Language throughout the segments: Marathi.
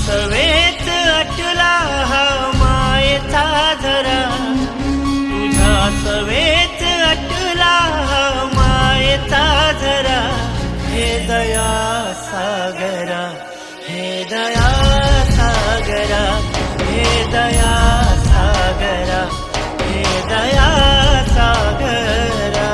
सवेत अटला हा मायेचा झरा, तुझ्या सवेत अटला हा मायेचा झरा. हे दया सागरा, हे दया सागरा, हे दया सागरा, हे दया सागरा.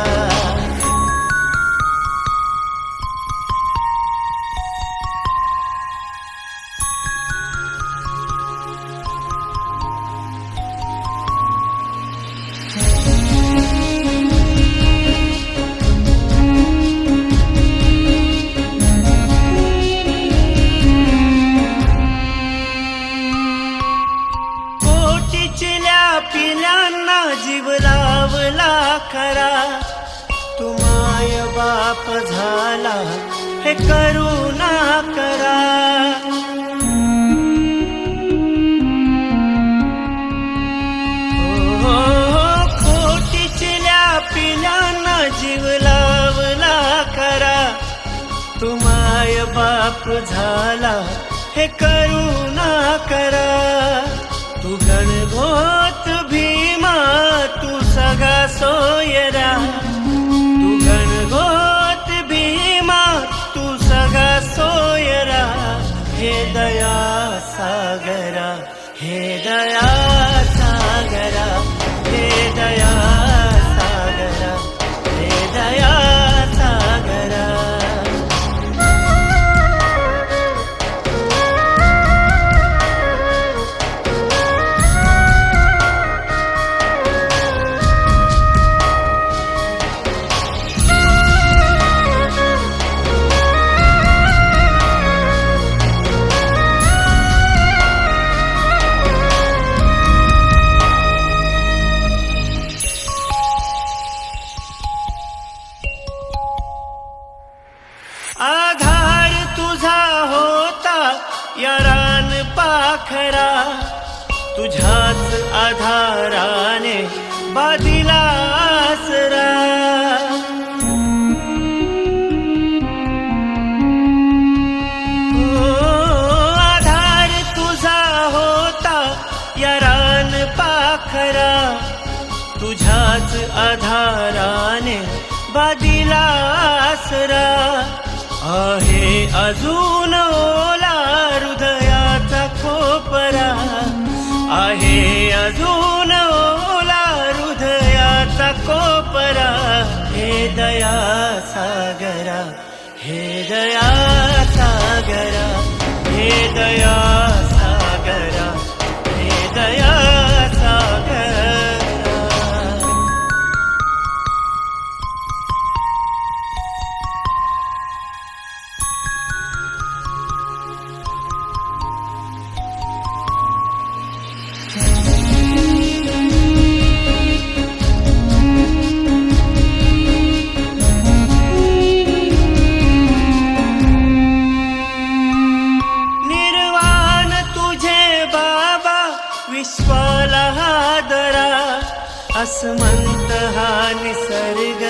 पिल्यांना जीव लावला खरा, तू माय बाप झाला हे करुणा करा. हो खोटीचिल्या पिल्यांना जीव लावला खरा, तू माय बाप झाला हे करुणा करा. तू गणगोत भीमा, तू सगा सोयरा, तू गणगोत भीमा, तू सगा सोयरा. हे दया सागरा, हे दया सागरा, हे दया सागरा, हे दया सागरा. आधार तुझा होता या रान पाखरा, तुझ्याच आधाराने बादिला आसरा. आधार तुझा होता या रान पाखरा, तुझ्याच आधाराने बादिला आसरा. आहे अजून ओला हृदयाचा कोपरा, आहे अजून ओला हृदयाचा कोपरा. हे दया सागरा, हे दया सागरा, हे दया सागरा, हे दया सागरा. विश्वाला हादरा, अस्मंत हा निसर्ग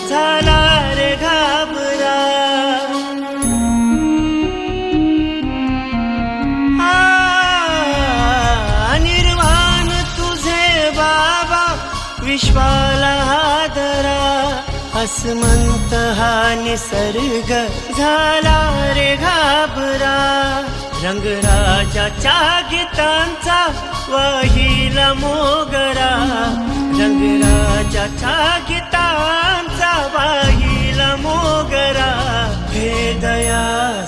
झाला रे घाबरा. निर्वाण तुझे बाबा विश्वाला हादरा, अस्मंत हा निसर्ग झाला रे घाबरा. रंगराजाच्या गीतांचा वाहिला मोगरा, रंगराजाच्या गीतांचा वाहिला मोगरा. हे दया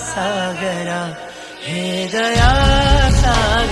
सागरा, हे दया सागरा.